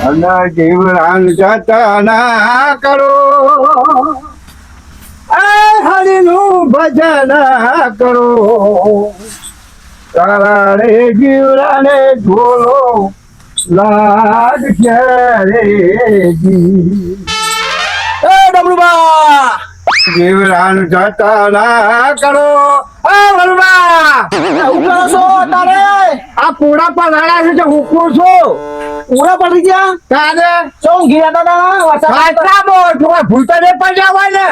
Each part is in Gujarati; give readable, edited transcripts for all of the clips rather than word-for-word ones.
અને જીવરાન જતના કરો હરિનું ભજન કરો તારા રે જીવરાને ઢોલો લાગ છે રે જી એ ડબલુબા જીવરાન જતના કરો વરુબા શું કરો છો તારે આ પૂરા પર લાડા છે હુકું છું પૂરા પડી ગયા તારે શું ઘીરા દાદા ભૂલતા નહીં પણ જવાય ને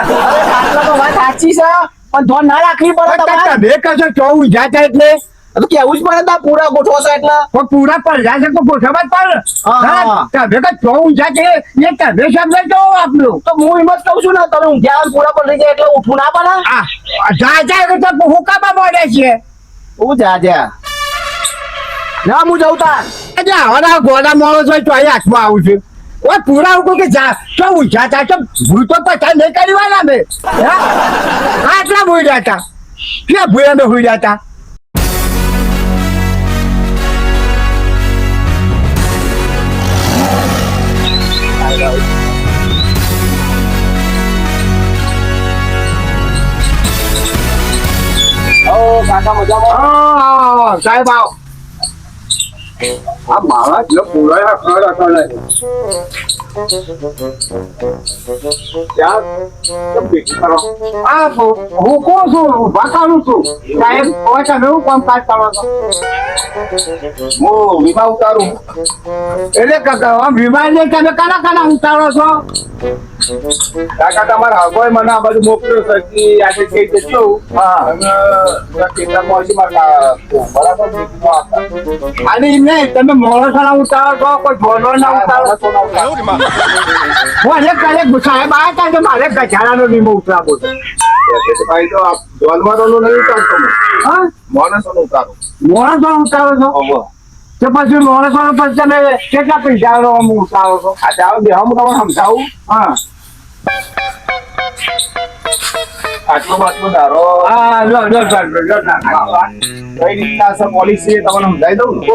તો વાત સાચી છે પણ ધોન ના રાખવી પડે તમારે બે કશો ચોવું જાતા એટલે તો કેવું જ પડે તા પૂરા ગોઠવો છો એટલે પણ પૂરા પર જાય તો ગોઠવા જ પડે હા. તમે કે ચોવું જાતે એ તમે શબ્દ જો આપણું તો હું એમ જ કહું છું ને તમે ઊંઘ્યા હોય ને પૂરા પડી જાય એટલે ઉઠવું ના પડે આ જાય તો હુકામાં પડે છે હું જા ના હું જઉં તાર આજે આવાના ગોડા માણસ હોય તો અહીં હાથમાં આવું છું ઓય પૂરા ઉપર કે જા ચોવું જાતા તો ભૂલ તો પચાસ નહીં કરી વાળા મેં આટલા ભૂલ જાતા ક્યાં ભૂલ અમે ભૂલ જાતા કાકા મજામાં સાહેબ આવો આ મારા જો પૂરા ખરા કરે હું કોણ છું વાકાનું છું સાહેબ ઓછા નવું કામ કાજ કરો છો હું વીમા ઉતારું એટલે કાકા વિમાન ને તમે કાના કાના ઉતારો છો કાકા તમારા હગોય મને આ બધું મોકલ્યો છે કે આજે કઈ જજો હા અને ખેતરમાં હજી મારા બરાબર વીમો આપતા અને એમ નહીં તમે મોણસોના ઉતારો છો કોઈ જોનોના ઉતારો છો હું કાલે સાહેબ આ હતા કે મારે ગજારાનો વીમો ઉતરાવો છે ભાઈ તો જાનવરોનું નહીં ઉતારતો હું. હા માણસોનું ઉતારું મોણસો ઉતારો છો હવે તો પછી મોણસો પછી તમે કેટલા પૈસા ઉતારો છો આ જાવ દે હું તમને સમજાવું હા આટલો ધારો હા લો કઈ રીતના છે પોલિસી એ તમને સમજાવી દઉં ને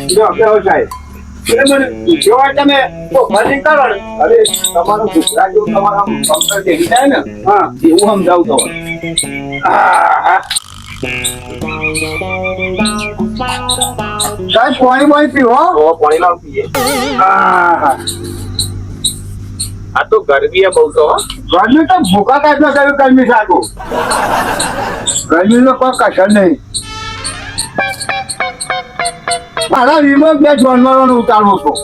જો કેવો સાહેબ એટલે મને જો તમે ભરી કરો ને અરે તમારું ગુજરાત જેવું તમારા કંપની દેખી જાય ને હા એવું સમજાવું તમને સાહેબ પાણી પાણી પીવો તો પાણી લાવ પીએ હા આ તો ગરમી બહુ તો હો. ગરમી તો ભૂખા કાઢવા કર્યું ગરમી સાગું ગરમી નો કોઈ કસર નહીં મારા વીમો બે જાનવરોને ઉતારવું છું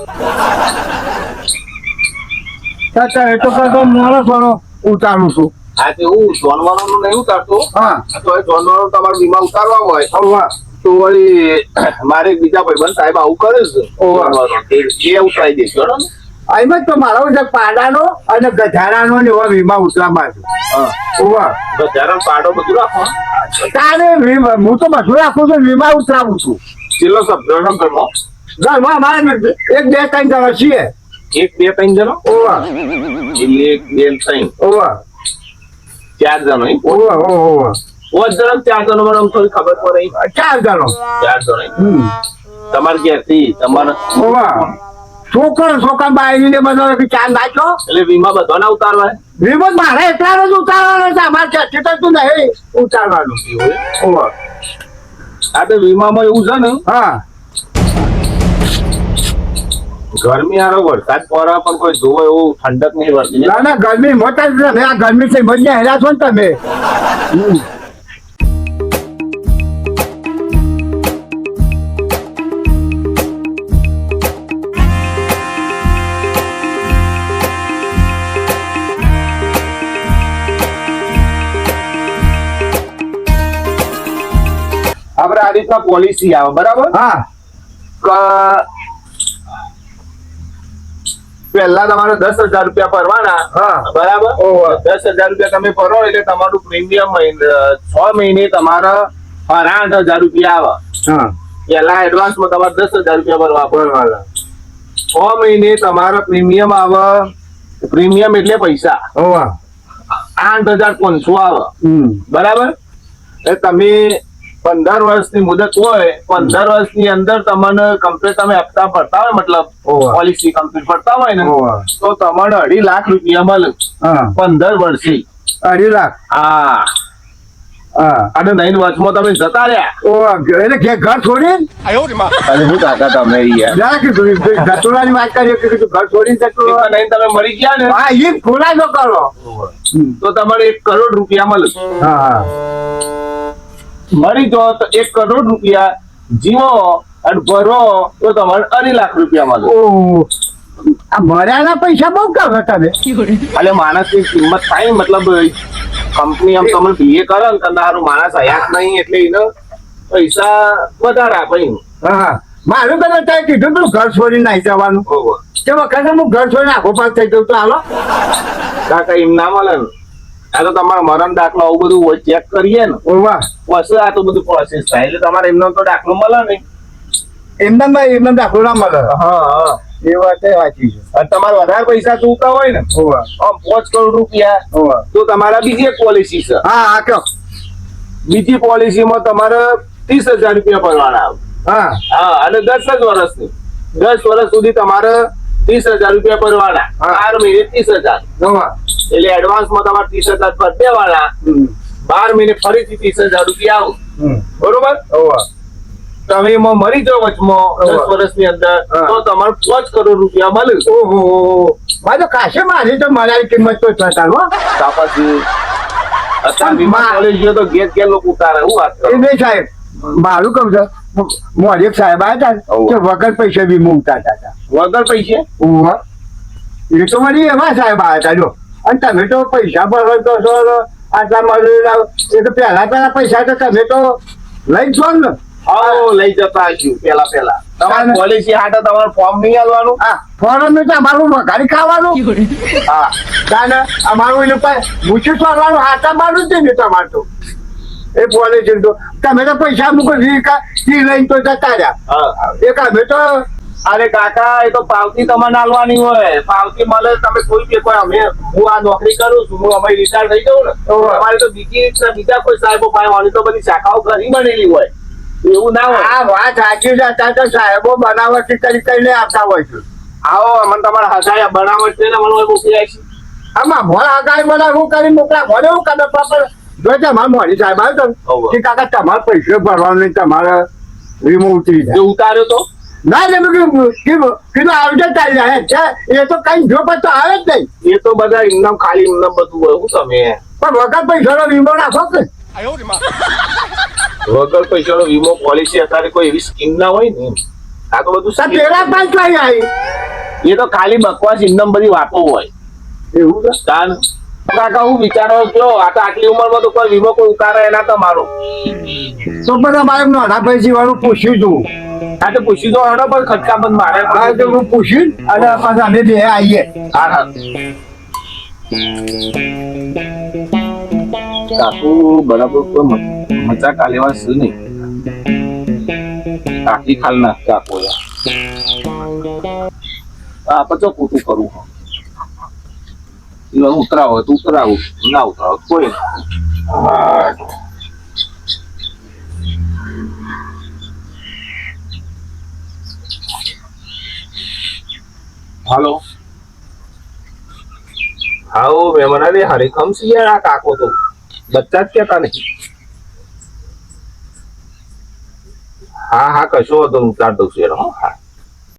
એ તો કરતો માણસોનો ઉતારું છું આ તો હું જાનવરોનું નહીં ઉતારતો હા તો એ જાનવરો તમારે વીમા ઉતારવા હોય હવે તો વળી મારે એક બીજા ભાઈબંધ સાહેબ આવું કરે છે જાનવરો. એ ઉતારી દેશે બરોબર ને? એમ જ તો મારો છે પાડાનો અને ગધારાનો ને એવા વીમા ઉતરામાં છે હા ઓવા તો જરા પાડો બધું રાખો તારે વીમા હું તો બધું રાખું છું વીમા ઉતરાવું છું છેલ્લો શબ્દ ઘરમાં ઘરમાં મારે એક બે ત્રણ જણા છીએ એક બે ત્રણ જણો ઓવા એટલે એક બે ત્રણ ઓવા ચાર જણો એમ? ઓવા ઓવા પાંચ જણ ચાર જણો મને આમ થોડી ખબર પડે એમ? ચાર જણો ચાર જણો એમ? તમારે ઘેરથી તમારે ઓવા છોકરા બાઈ ને બધા ચાર નાખો એટલે વીમા બધાના ઉતારવા વીમો મારે એટલા જ ઉતારવાનો છે અમારે ચર્ચિત તું નહીં ઉતારવાનું ઓવા આ તો વીમામાં એવું છે ને હા ગરમી હારો વરસાદ પડે પણ કોઈ જોવે એવું ઠંડક નહીં પડતી ના ના ગરમી મોટા જ તમે આ ગરમી થી મજા હેરા છો ને તમે આપણે આ રીતના પોલિસી આવે બરાબર હા પહેલા તમારે 10,000 રૂપિયા ભરવાના હા બરાબર ઓહો. 10,000 રૂપિયા તમે ભરો એટલે તમારું પ્રીમિયમ 6 મહિને તમારા 8,000 રૂપિયા આવે હા પહેલા એડવાન્સમાં તમારે 10,000 રૂપિયા ભરવા પડે 6 મહિને તમારા પ્રીમિયમ આવે પ્રીમિયમ એટલે પૈસા ઓવા 8,500 આવે બરાબર એટલે તમે 15 વર્ષની મુદત હોય, 15 વર્ષની અંદર તમને કમ્પ્લીટ તમે હપ્તા ભરતા હોય, મતલબ ઓવા. પોલિસી કમ્પ્લીટ ભરતા હોય ને ઓવા. તો તમને 2.5 લાખ રૂપિયા મળે હા 15 વર્ષે. 2.5 લાખ હા હા અને 9 વર્ષમાં તમે જતા રહ્યા. ઓવા. એટલે ઘર છોડીને અને હું કાકા તમે યાર જરા કીધું ગટોરાની વાત કરીએ કે કીધું ઘર છોડીને જતો રહો. નહીં તમે મરી ગયા ને હા એ ખુલાસો કરો. તો તમારે 1 કરોડ રૂપિયા મળે. હા હા મરી જાઓ તો 1 કરોડ રૂપિયા, જીવો અને ભરો તો તમારે 2.5 લાખ રૂપિયા મળે. ઓહ આ મર્યાદા પૈસા બહુ કરો તમે. એટલે માણસની કિંમત થાય ને, મતલબ કંપની આમ તમને બીએ કરે ને તો તારું માણસ હયાત નહીં એટલે એને પૈસા વધારે આપે એમ. હા હા મારું કદાચ ત્યાં કીધું તું ઘર છોડીને નાઈ જવાનું ઓહો. તે વખતે હું ઘર છોડીને આખો પાસ થઈ જવું તો હાલો. કાકા એમ ના મળે ને. આ તો તમારા મરણ દાખલો આવું બધું હોય ચેક કરીએ ને ઓવા પછી આ તો બધું પ્રોસેસ થાય એટલે તમારે એમનો તો દાખલો મળે ને. એમને દાખલો ના મળે. હા એ વાત સાચી છે. અને તમારે વધારે પૈસા ચૂકતા હોય ને ઓવા આમ 5 કરોડ રૂપિયા ઓવા તો તમારા બીજી એક પોલિસી છે. હા હા કયો બીજી પોલિસીમાં તમારે 30,000 રૂપિયા ભરવાના આવે. હા હા અને 10 જ વર્ષની 10 વર્ષ સુધી તમારે 30,000 રૂપિયા ભરવાના. હા. 12 મહિને 30,000 ઓવા એટલે એડવાન્સમાં તમારે 30,000 ભરી દેવાના. 12 મહિને ફરીથી 30,000 રૂપિયા આવું. બરોબર. ઓવા તમે એમાં મરી જાઓ વચમાં 10 હા. વર્ષની અંદર હા. તો તમારે 5 કરોડ રૂપિયા મળે. ઓહો મારે કાશે મારી તો મારી કિંમત તો થતા હો. પછી અત્યારે વીમા પોલિસી તો ઘેર લોકો ઉતારે. હું વાત એ કરું. નહીં સાહેબ મારું કહું છે મોરી એક સાહેબ આવ્યા હતા ઓવા. કે વગર પૈસા વીમો ઉતારતા હતા. વગર પૈસે ઓહો એ તો વળી એવા સાહેબ આવ્યા હતા જો. અને તમે તો પૈસા ભરો તો છો આટલા મળેલા એ તો પહેલા પૈસા તો તમે તો લઈ જ છો ને. આવો લઈ જતા હશું પેલા તમારે ચાલે. પોલિસી હાટે તમારે ફોર્મ નહીં આલવાનું. હા ફોરન તો અમારું વઘારી ખાવાનું. હા તાને અમારું એ લોકો મૂછું ચોરવાનું હાથા મારું જ નહીં તમારે તો એ બોલે છે તો તમે તો પૈસા મૂકો ઈ લઈને તો જતા રહ્યા. હા. એક અમે તો અરે કાકા એ તો પાવતી તમારે આલવાની હોય. પાવતી મળે તમે કોઈ કે કોઈ અમે હું આ નોકરી કરું છું, હું અમે રિટાયર થઈ જાઉં ને તો ઓહો. અમારે તો બીજા કોઈ સાહેબો પાવાની તો બધી શાખાઓ ઘણી બનેલી હોય. એવું ના હોય. આ વાત સાચી છે. અત્યારે તો સાહેબો બનાવટી કરીને આપતા હોય છે. આવો મને તમારા હસાયા બનાવટ છે ને મને મોકલી આપી. આમાં મોડા આગાડી બનાવું કરી મોકલા મોડે એવું કરે પાપડ જો તમારે મોડી સાહેબ આવ્યો ઓહો. તો કે કાકા તમારે પૈસે ભરવાનું નહીં તમારે વીમો ઉતરી જાય. જો ઉતાર્યો તો ના લે મેં કીધું આવજે ચાલી જાય છે એ તો કઈ જો તો આવે જ નહીં. એ તો બધા ઇનામ ખાલી ઇનામ બધું હોય. હું તમે પણ વગર પૈસાનો વીમો રાખો કે વગર પૈસાનો વીમો પોલિસી અત્યારે કોઈ એવી સ્કીમ ના હોય ને. આ તો બધું તો scheme. પેલા પાંચ લઈ આવી એ તો ખાલી બકવાસ ઇનામ બધી વાતો હોય. એવું છે. તાન કાકા હું વિચારો કયો આ તો આટલી ઉંમરમાં તો કોઈ વીમો કોઈ ઉતારે એના તમારો. તો બધા મારે નાના પૈસા વાળું પૂછ્યું હતું. આ તો પૂછી દો હડો પણ ખટકા બંધ મારે. હા તો હું પૂછ્યું અને પાછા અમે બે આવીએ. હા હા કાકુ બરાબર કોઈ મજા કાલેવા છે નહીં. કાકી ખાલ ના કાકો આ પછી ખોટું કરવું. ઉતરાવો તો ઉતરાવું, ના ઉતરાવો તો કોઈ હાલો હાઓ મહેમાન હરીખમ છે યાર. આ કાકો તો બચ્ચા જ કેતા નહીં. હા હા કશો હતો ઉતાર દઉં છું યાર. હા